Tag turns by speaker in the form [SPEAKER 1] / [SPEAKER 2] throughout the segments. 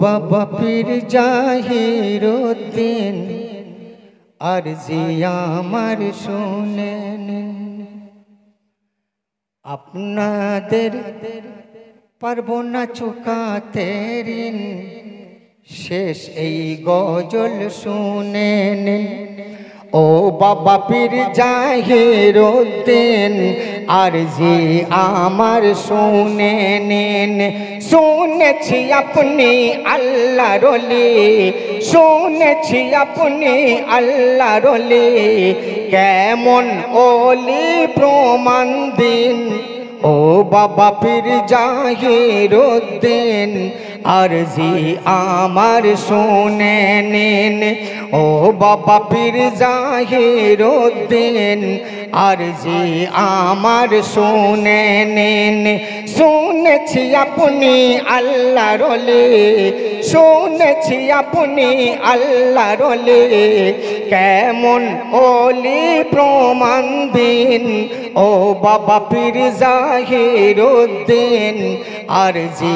[SPEAKER 1] বাবা পীর জাহিরউদ্দিন আরজি আমার শুনে নিন। আপনাদের পারবো না চুকাতে ঋণ, শেষ এই গজল শুনে নিন। ও বাবা পীর জাহিরউদ্দিন আরজি আমার শুনে নিন। শুনেছি আপনি আল্লাহর ওলি, শুনেছি আপনি আল্লাহর ওলি, কেমন ওলি প্রমাণ দিন। ও বাবা পীর জাহিরউদ্দিন আরজি আমার শুনে নিন। ও বাবা পীর জাহিরউদ্দিন আরজি আমার শুনে নিন। শুনেছি আপনি আল্লাহর ওলি, শুনেছি আপনি আল্লাহর ওলি, কেমন ওলি প্রমাণ দিন। ও বাবা পীর জাহিরউদ্দিন আরজি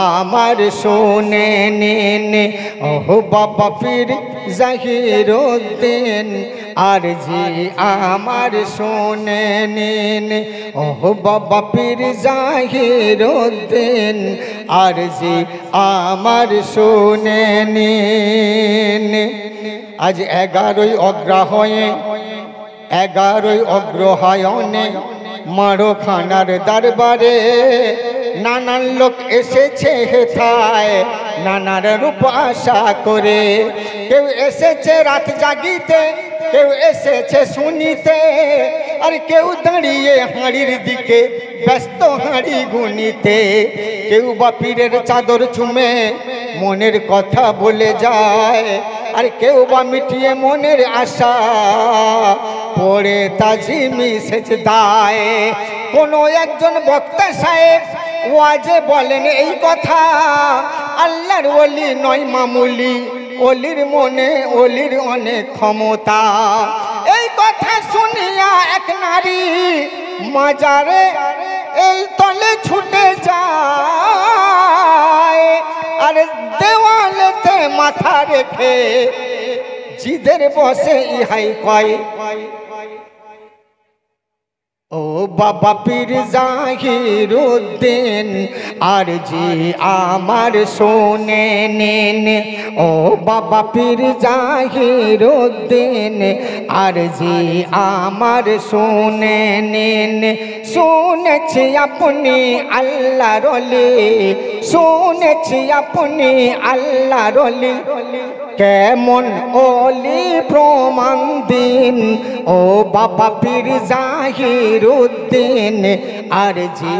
[SPEAKER 1] আমার শুনে নিন। ও বাবা পীর জাহিরউদ্দিন আরজি আমার শুনে নিন। ও বাবা পীর জাহিরউদ্দিন আরজি আমার শুনে নিন। আজ 11ই অগ্রহায়ণে, 11ই অগ্রহায়ণে মারোখানার দরবারে নানান লোক এসেছে হেথায় নানার রূপ আশা করে। কেউ এসেছে রাত জাগিতে, কেউ এসেছে শুনিতে, আর কেউ দাঁড়িয়ে হাঁড়ির দিকে ব্যস্ত হাঁড়ি গুনিতে। কেউ বা পীরের চাদর চুমে মনের কথা বলে যায়, আর কেউ বা মিটিয়ে মনের আশা পড়ে তাজিমি সেজদায়। কোনো একজন বক্তা সাহেব ওয়াজে বলেন এই কথা, আল্লাহর ওলি নয় মামুলি, ওলির মনে ওলির অনেক ক্ষমতা। এই কথা শুনিয়া এক নারী মাজারে এল তলে ছুটে যায়, আর দেওয়ালেতে মাথা রেখে জিদের বসে ইহাই কয়। ও বাবা পীর জাহিরউদ্দিন আরজি আমার শুনে নিন। ও বাবা পীর জাহিরউদ্দিন আরজি আমার শুনে নিন। শুনেছি আপনি আল্লাহর ওলি, শুনেছি আপনি আল্লাহর ওলি, কেমন ওলি প্রমাণ দিন। ও বাবা পীর জাহিরউদ্দিন আরজি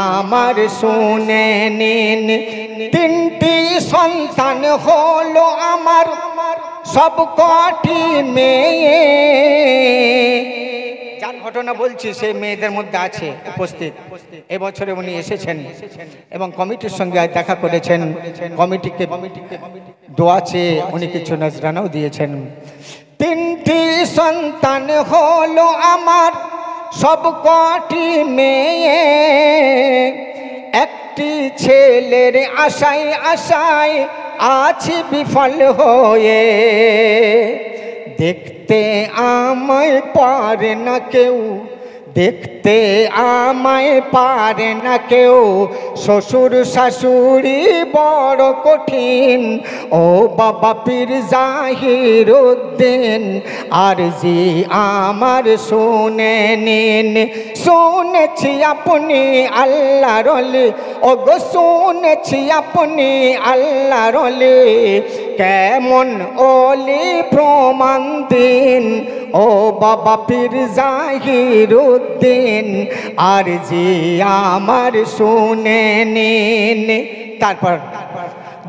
[SPEAKER 1] আমার শুনে নিন। 3টি সন্তান হলো আমার, সব কটি মেয়ে। যার ঘটনা বলছি সেই মেয়েদের মধ্যে আছে উপস্থিত। এবছরে উনি এসেছেন এবং কমিটির সঙ্গে দেখা করেছেন। কমিটিকে দোয়া চেয়ে উনি কিছু নজরানাও দিয়েছেন। 3টি সন্তান হলো আমার, সব কটি মেয়ে। একটি ছেলের আশায় আশায় আছি বিফল হয়ে। দেখতে আমায় পারে না কেউ, দেখতে আমায় পারে না কেউ, শ্বশুর শাশুড়ি বড় কঠিন। ও বাবা পীর জাহিরউদ্দিন আরজি আমার শুনে নিন। শুনেছি আপনি আল্লাহর ওলি, ও গো শুনেছি আপনি আল্লাহর ওলি, কেমন ওলি প্রমাণ দিন। ও বাবা পীর জাহিরউদ্দিন আরজি আমার শুনে নিন। তারপর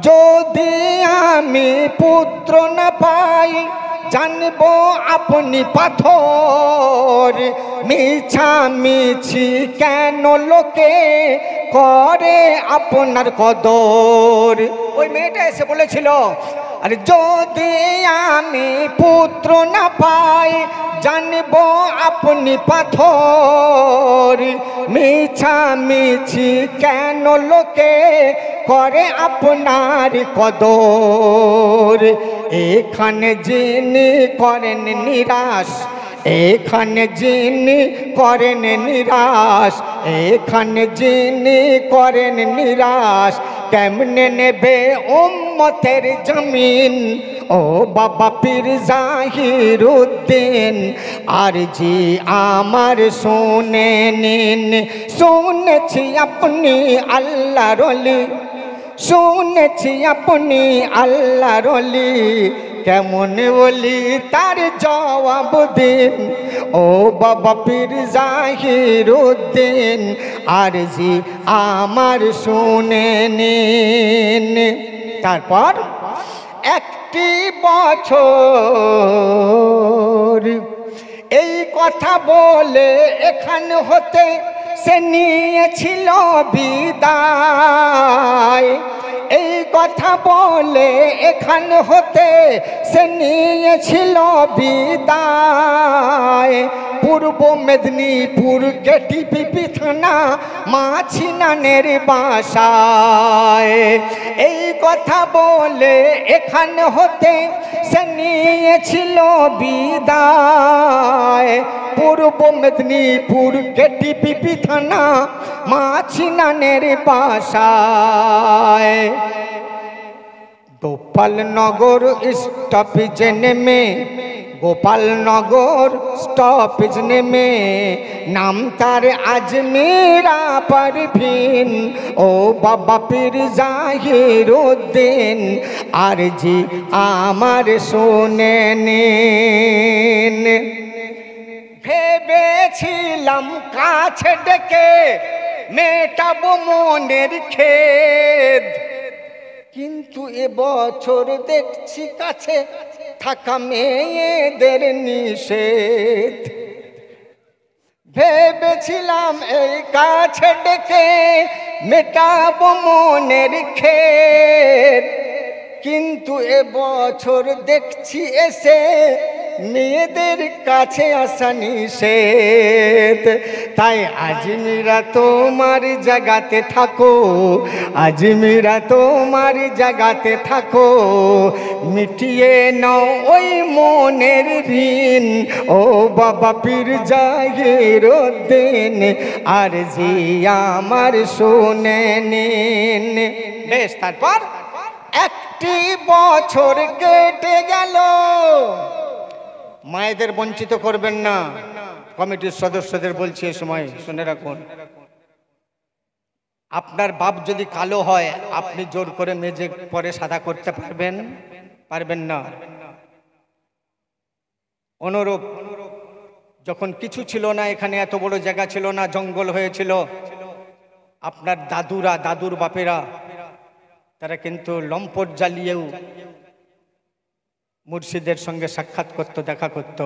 [SPEAKER 1] যদি আমি পুত্র না পাই, জানবো আপনি পাথর। মিছামিছি কেন লোকে করে আপনার কদর। ওই মেয়েটা এসে বলেছিল, আরে যদি আমি পুত্র না পাই, জানবো আপনি পাথর, মিছামিছি কেন লোকে করে আপনার কদর। এখানে যিনি করেন নিরাশ, এখানে যিনি করেন নিরাশ, এখানে যিনি করেন নিরাশ, কেমনে নেবে উম্মতের জমিন। ও বাবা পীর জাহিরুদ্দিন, আর জি আমার শুনে নিন। শুনেছি আপনি আল্লাহর ওলি, শুনেছি আপনি আল্লাহর ওলি, কেমন ওলি তার জবাব দিন। ও বাবা পীর জাহিরুদ্দিন, আর জি আমার শুনে নিন। তারপর একটি বছর এই কথা বলে এখান হতে সে নিয়েছিল বিদায়। এই কথা বলে এখান হতে সে নিয়েছিল বিদায়। পূর্ব মেদিনীপুর কেটিপি থানা মাছিনানের বাসায়। এই কথা বলে এখান হতে সে নিয়েছিল বিদায়। পূর্ব মেদিনীপুর কেটিপি থানা মাছিনানের বাসায়। গোপালনগর স্টপেজে নেমে, গোপালনগর স্টপেজ নেমে নাম তার আজমিরা পারভিন। ও বাবা পীর জাহিরুদ্দিন, আর জি আমার শুনে নিন। ভেবেছিলাম কাছে ডেকে মেটাবো মনের খেদ, কিন্তু এবছর দেখছি কাছে থাকা মেয়েদের নিষেধ। ভেবেছিলাম এই কাছে ডেকে মেটাবো মনের খেদ, কিন্তু এবছর দেখছি এসে মেয়েদের কাছে আসা নিষেধ। তাই আজমিরা তোমার জায়গাতে থাকো, আজমিরা তোমার জায়গাতে থাকো, মিটিয়ে নাও ওই মনের ঋণ। ও বাবা পীর জাহিরুদ্দিন, আর জি আমার শুনে নিন। বেশ, তারপর একটি বছর কেটে গেল। মায়েদের বঞ্চিত করবেন না, কমিটির সদস্যদের বলছি এ সময় শুনে রাখুন। আপনার বাপ যদি কালো হয়, আপনি জোর করে মেজে পরে সাদা করতে পারবেন? পারবেন না। অনুরূপ যখন কিছু ছিল না, এখানে এত বড় জায়গা ছিল না, জঙ্গল হয়েছিল, আপনার দাদুরা, দাদুর বাপেরা, তারা কিন্তু লম্পট জ্বালিয়েও মুর্শিদের সঙ্গে সাক্ষাৎ করত, দেখা করত।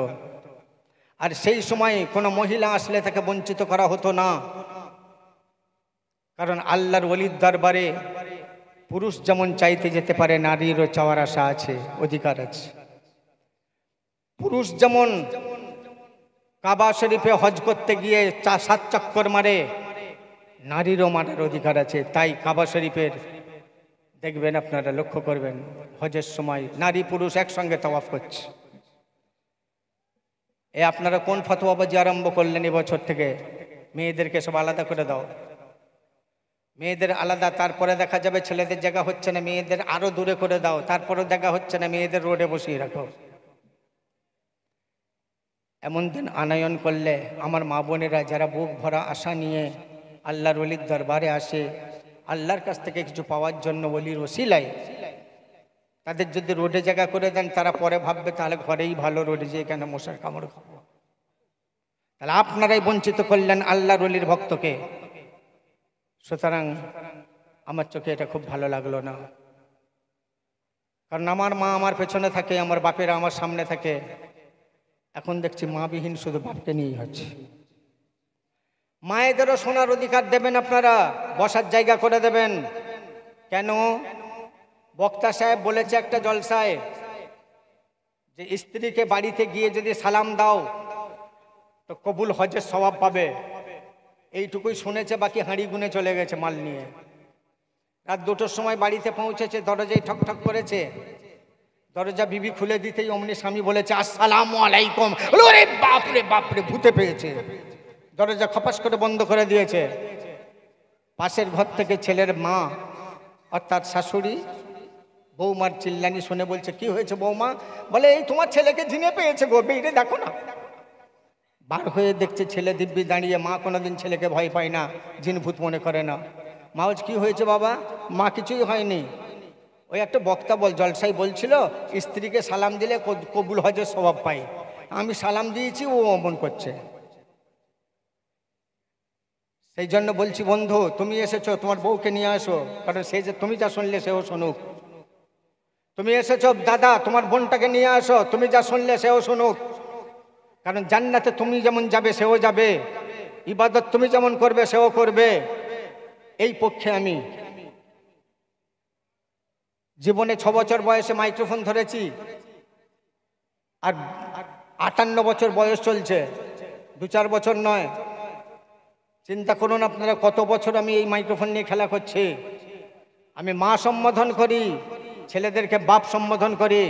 [SPEAKER 1] আর সেই সময় কোনো মহিলা আসলে তাকে বঞ্চিত করা হতো না, কারণ আল্লাহর ওলির দরবারে পুরুষ যেমন চাইতে যেতে পারে, নারীরও চাওয়ার আশা আছে, অধিকার আছে। পুরুষ যেমন কাবা শরীফে হজ করতে গিয়ে 7 চক্কর মারে, নারীরও মারার অধিকার আছে। তাই কাবা শরীফের দেখবেন, আপনারা লক্ষ্য করবেন, হজের সময় নারী পুরুষ একসঙ্গে তাওয়াফ করছে। এ আপনারা কোন ফতোয়াবাজি আরম্ভ করলেন এবছর থেকে? মেয়েদেরকে সব আলাদা করে দাও, মেয়েদের আলাদা। তারপরে দেখা যাবে ছেলেদের জায়গা হচ্ছে না, মেয়েদের আরো দূরে করে দাও। তারপরেও জায়গা হচ্ছে না, মেয়েদের রোডে বসিয়ে রাখো। এমন দিন আনয়ন করলে আমার মা বোনেরা যারা বুক ভরা আশা নিয়ে আল্লাহর ওলির দরবারে আসে, আল্লাহর কাছ থেকে কিছু পাওয়ার জন্য ওলির ওসিলায়, তাদের যদি রোডে জায়গা করে দেন, তারা পরে ভাববে তাহলে ঘরেই ভালো, রোডে যেয়ে কেন মশার কামড় খাবো। তাহলে আপনারাই বঞ্চিত করলেন আল্লাহর ওলির ভক্তকে। সুতরাং আমার চোখে এটা খুব ভালো লাগলো না, কারণ আমার মা আমার পেছনে থাকে, আমার বাপেরা আমার সামনে থাকে। এখন দেখছি মাবিহীন শুধু বাপকে নিয়েই হচ্ছে। মায়েদেরও শোনার অধিকার দেবেন আপনারা, বসার জায়গা করে দেবেন। কেন? বক্তা সাহেব বলেছে একটা জলসায় যে স্ত্রীকে বাড়িতে গিয়ে যদি সালাম দাও তো কবুল হজের সওয়াব পাবে, এইটুকুই শুনেছে, বাকি হাঁড়ি গুনে চলে গেছে মাল নিয়ে। রাত 2টোর সময় বাড়িতে পৌঁছেছে, দরজায় ঠক ঠক করেছে, দরজা বিবি খুলে দিতেই অমনি স্বামী বলেছে আসসালামু আলাইকুম। ওরে বাপরে বাপরে, ভূতে পেয়েছে, দরজা খপাস করে বন্ধ করে দিয়েছে। পাশের ঘর থেকে ছেলের মা অর্থাৎ শাশুড়ি বৌমার চিল্লানি শুনে বলছে কি হয়েছে বৌমা? বলে এই তোমার ছেলেকে জিনে পেয়েছে গো, বেরিয়ে দেখো না। বার হয়ে দেখছে ছেলে দিব্যি দাঁড়িয়ে। মা কোনোদিন ছেলেকে ভয় পায় না, জিন ভূত মনে করে না। মা বলছে কি হয়েছে বাবা? মা কিছুই হয়নি, ওই একটা বক্তা জলসাই বলছিল স্ত্রীকে সালাম দিলে কবুল হজের স্বভাব পাই। আমি সালাম দিয়েছি, ও অমন করছে। সেই জন্য বলছি বন্ধু, তুমি এসেছো, তোমার বউকে নিয়ে আসো, কারণ সে যে তুমি যা শুনলে সেও শুনুক। তুমি এসেছো দাদা, তোমার বোনটাকে নিয়ে আসো, তুমি যা শুনলে সেও শুনুক। কারণ জান্নাতে তুমি যেমন যাবে সেও যাবে, ইবাদত তুমি যেমন করবে সেও করবে। এই পক্ষে আমি জীবনে 6 বছর বয়সে মাইক্রোফোন ধরেছি, আর 58 বছর বয়স চলছে, 2-4 বছর নয়। চিন্তা করুন আপনারা কত বছর আমি এই মাইক্রোফোন নিয়ে খেলা করছি। আমি মা সম্বোধন করি, ছেলেদেরকে বাপ সম্বোধন করি,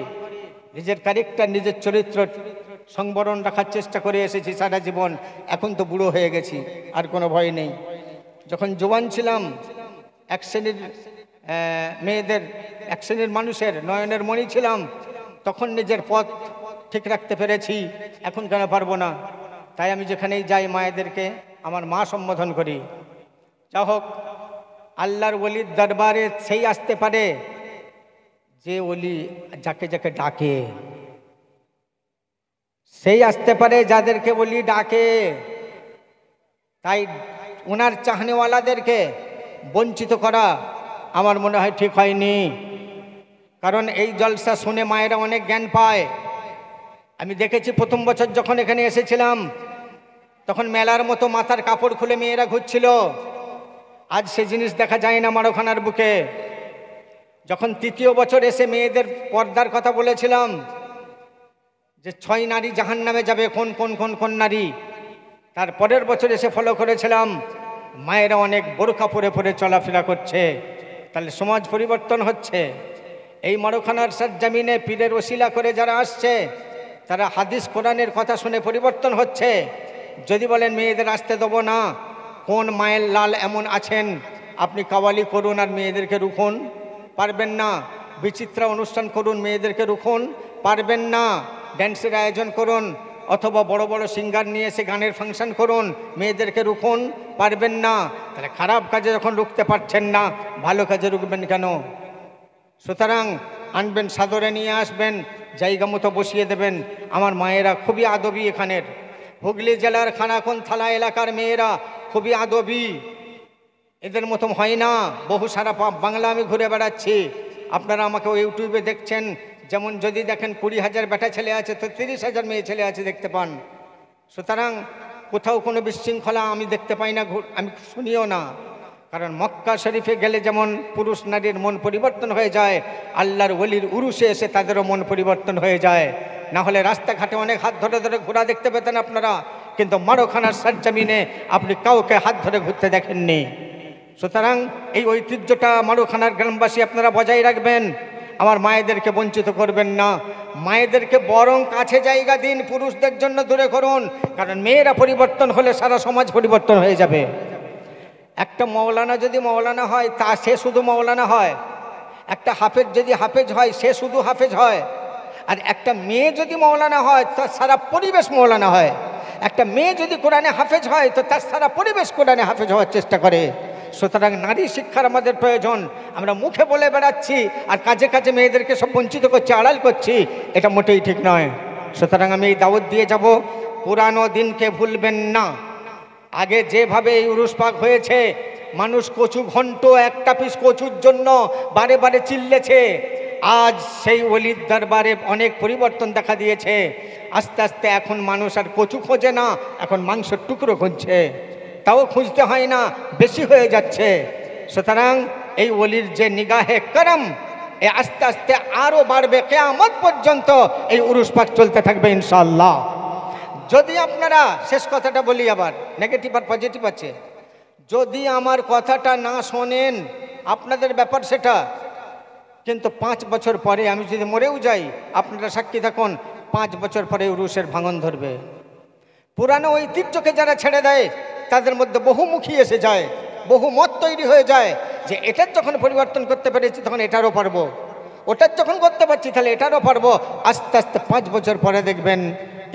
[SPEAKER 1] নিজের ক্যারেক্টার নিজের চরিত্র সংবরণ রাখার চেষ্টা করে এসেছি সারা জীবন। এখন তো বুড়ো হয়ে গেছি, আর কোনো ভয় নেই। যখন জোয়ান ছিলাম, এক শ্রেণীর মেয়েদের, এক শ্রেণীর মানুষের নয়নের মণি ছিলাম, তখন নিজের পথ ঠিক রাখতে পেরেছি, এখন কেন পারবো না? তাই আমি যেখানেই যাই মায়েদেরকে আমার মা সম্বোধন করি। যা হোক, আল্লাহর ওলির দরবারে সেই আসতে পারে যে ওলি যাকে যাকে ডাকে, সেই আসতে পারে যাদেরকে ওলি ডাকে। তাই ওনার চাহনেওয়ালাদেরকে বঞ্চিত করা আমার মনে হয় ঠিক হয়নি। কারণ এই জলসা শুনে মায়েরা অনেক জ্ঞান পায়। আমি দেখেছি প্রথম বছর যখন এখানে এসেছিলাম, তখন মেলার মতো মাথার কাপড় খুলে মেয়েরা ঘুরছিল। আজ সে জিনিস দেখা যায় না মারোখানার বুকে। যখন তৃতীয় বছর এসে মেয়েদের পর্দার কথা বলেছিলাম, যে 6 নারী জাহান্নামে যাবে, কোন কোন কোন কোন নারী, তার পরের বছর এসে ফলো করেছিলাম মায়েরা অনেক বোরকা পরে পরে চলাফেরা করছে। তাহলে সমাজ পরিবর্তন হচ্ছে। এই মারোখানার সরজমিনে পীরের ওসিলা করে যারা আসছে, তারা হাদিস কোরআনের কথা শুনে পরিবর্তন হচ্ছে। যদি বলেন মেয়েদের আসতে দেবো না, কোন মায়ের লাল এমন আছেন আপনি কাওয়ালি করুন আর মেয়েদেরকে রুখুন? পারবেন না। বিচিত্রা অনুষ্ঠান করুন, মেয়েদেরকে রুখুন? পারবেন না। ড্যান্সের আয়োজন করুন, অথবা বড় বড় সিঙ্গার নিয়ে এসে গানের ফাংশন করুন, মেয়েদেরকে রুখুন? পারবেন না। তাহলে খারাপ কাজে যখন রুখতে পারছেন না, ভালো কাজে রুখবেন কেন? সুতরাং আনবেন, সাদরে নিয়ে আসবেন, জায়গা মতো বসিয়ে দেবেন। আমার মায়েরা খুবই আদবী। এখানের হুগলি জেলার খানাকুন থালা এলাকার মেয়েরা খুবই আদবী, এদের মতো হয় না। বহু সারা বাংলা আমি ঘুরে বেড়াচ্ছি, আপনারা আমাকে ইউটিউবে দেখছেন। যেমন যদি দেখেন 20,000 বেটা ছেলে আছে, তো 30,000 মেয়ে ছেলে আছে দেখতে পান। সুতরাং কোথাও কোনো বিশৃঙ্খলা আমি দেখতে পাই না, আমি শুনিও না। কারণ মক্কা শরীফে গেলে যেমন পুরুষ নারীর মন পরিবর্তন হয়ে যায়, আল্লাহর ওলির উরুসে এসে তাদেরও মন পরিবর্তন হয়ে যায়। না হলে রাস্তাঘাটে অনেক হাত ধরে ধরে ঘোরা দেখতে পেতেন আপনারা, কিন্তু মারোখানার সরজমিনে আপনি কাউকে হাত ধরে ঘুরতে দেখেননি। সুতরাং এই ঐতিহ্যটা মারোখানার গ্রামবাসী আপনারা বজায় রাখবেন। আমার মায়েদেরকে বঞ্চিত করবেন না। মায়েদেরকে বরং কাছে জায়গা দিন, পুরুষদের জন্য দূরে করুন। কারণ মেয়েরা পরিবর্তন হলে সারা সমাজ পরিবর্তন হয়ে যাবে। একটা মৌলানা যদি মৌলানা হয়, তা সে শুধু মৌলানা হয়। একটা হাফেজ যদি হাফেজ হয়, সে শুধু হাফেজ হয়। আর একটা মেয়ে যদি মৌলানা হয়, তার সারা পরিবেশ মৌলানা হয়। একটা মেয়ে যদি কোরআনে হাফেজ হয়, তো তার সারা পরিবেশ কোরআনে হাফেজ হওয়ার চেষ্টা করে। সুতরাং নারী শিক্ষার আমাদের প্রয়োজন। আমরা মুখে বলে বেড়াচ্ছি আর কাজে কাজে মেয়েদেরকে সব বঞ্চিত করছি, আড়াল করছি, এটা মোটেই ঠিক নয়। সুতরাং আমি এই দাওয়াত দিয়ে যাব, পুরানো দিনকে ভুলবেন না। আগে যেভাবে এই উরুস পাক হয়েছে, মানুষ কচু ঘন্ট, একটা পিস কচুর জন্য বারে বারে চিল্লেছে। আজ সেই ওলির দরবারে অনেক পরিবর্তন দেখা দিয়েছে। আস্তে আস্তে এখন মানুষ আর কচু খোঁজে না, এখন মাংসের টুকরো খুঁজছে। তাও খুঁজতে হয় না, বেশি হয়ে যাচ্ছে। সুতরাং এই ওলির যে নিগাহে করম, এ আস্তে আস্তে আরও বাড়বে। কিয়ামত পর্যন্ত এই উরুস পাক চলতে থাকবে ইনশাআল্লাহ। যদি আপনারা, শেষ কথাটা বলি, আবার নেগেটিভ আর পজিটিভ আছে, যদি আমার কথাটা না শোনেন আপনাদের ব্যাপার সেটা, কিন্তু 5 বছর পরে আমি যদি মরেও যাই, আপনারা সাক্ষী থাকুন, 5 বছর পরে উরুসের ভাঙন ধরবে। পুরানো ঐতিহ্যকে যারা ছেড়ে দেয় তাদের মধ্যে বহুমুখী এসে যায়, বহু মত তৈরি হয়ে যায় যে এটার যখন পরিবর্তন করতে পেরেছি তখন এটারও পারবো, ওটার যখন করতে পারছি তাহলে এটারও পারবো। আস্তে আস্তে 5 বছর পরে দেখবেন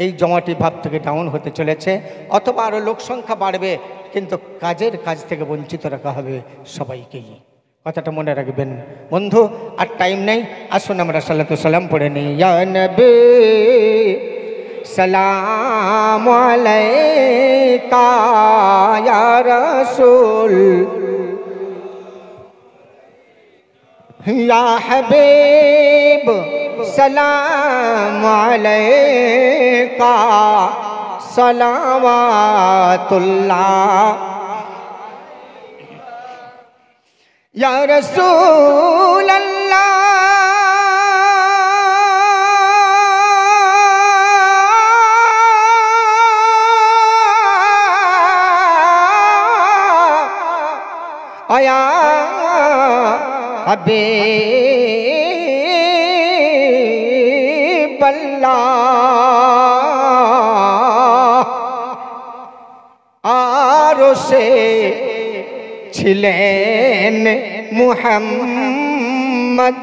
[SPEAKER 1] এই জমাটি ভাব থেকে ডাউন হতে চলেছে, অথবা আরও লোক সংখ্যা বাড়বে, কিন্তু কাজের কাজ থেকে বঞ্চিত রাখা হবে সবাইকেই। কথাটা মনে রাখবেন বন্ধু। আর টাইম নেই, আসুন আমরা সালাতু সালাম পড়ে নিই। ইয়া নবী সালাম আলাইকা ইয়া রাসূল ইয়া হাবিব সালাম আলাইকা সালাওয়াতুল্লাহ ইয়া রাসূল আল্লাহ আয়া হাবিবাল্লাহ আরশে ছিলেন মুহাম্মদ